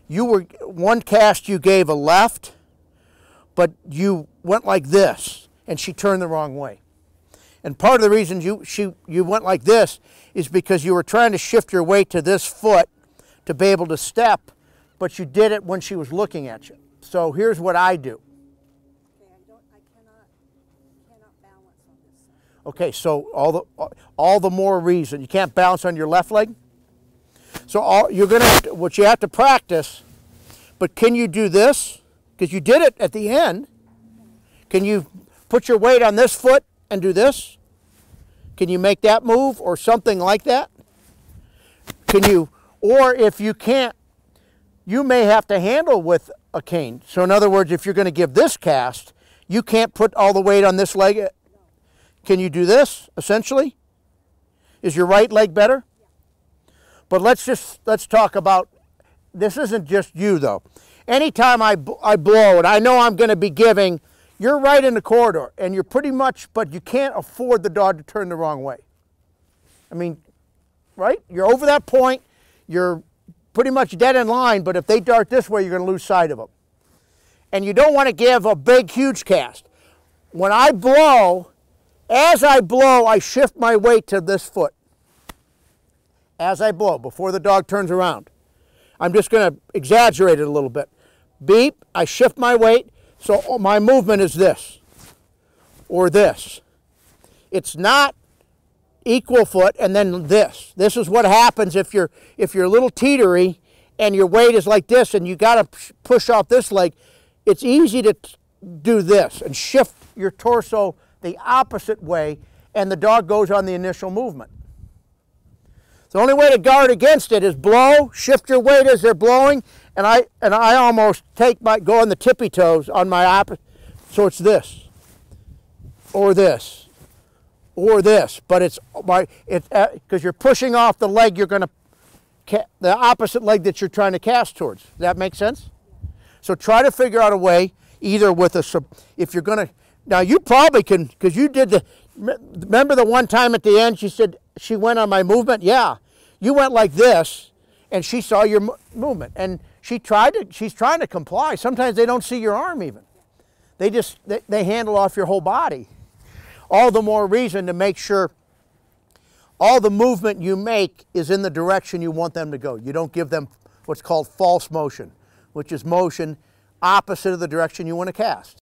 one cast you gave a left, but you went like this, and she turned the wrong way. And part of the reason you went like this is because you were trying to shift your weight to this foot to be able to step, but you did it when she was looking at you. So here's what I do. I cannot balance on this side. Okay, so all the more reason you can't balance on your left leg. So what you have to practice, but can you do this? Because you did it at the end. Can you put your weight on this foot and do this? Can you make that move or something like that? Can you, or if you can't, you may have to handle with a cane. So in other words, if you're going to give this cast, you can't put all the weight on this leg. Can you do this, essentially? Is your right leg better? But let's talk about, this isn't just you though. Anytime I blow and I know I'm going to be giving, you're right in the corridor and you're pretty much, but you can't afford the dog to turn the wrong way. I mean, right? You're over that point, you're pretty much dead in line, but if they dart this way, you're going to lose sight of them. And you don't want to give a big, huge cast. When I blow, as I blow, I shift my weight to this foot. As I blow, before the dog turns around. I'm just going to exaggerate it a little bit. Beep, I shift my weight, so my movement is this, or this. It's not equal foot and then this. This is what happens if you're a little teetery and your weight is like this and you got to push off this leg. It's easy to do this and shift your torso the opposite way and the dog goes on the initial movement. The only way to guard against it is blow, shift your weight as they're blowing, and I almost go on the tippy toes on my opposite. So it's this, or this, or this. But it's because you're pushing off the leg the opposite leg that you're trying to cast towards. Does that make sense? So try to figure out a way, either with if you're going to, now you probably can, because you did remember the one time at the end she said she went on my movement? Yeah. You went like this, and she saw your movement, and she's trying to comply. Sometimes they don't see your arm even. They handle off your whole body. All the more reason to make sure all the movement you make is in the direction you want them to go. You don't give them what's called false motion, which is motion opposite of the direction you want to cast.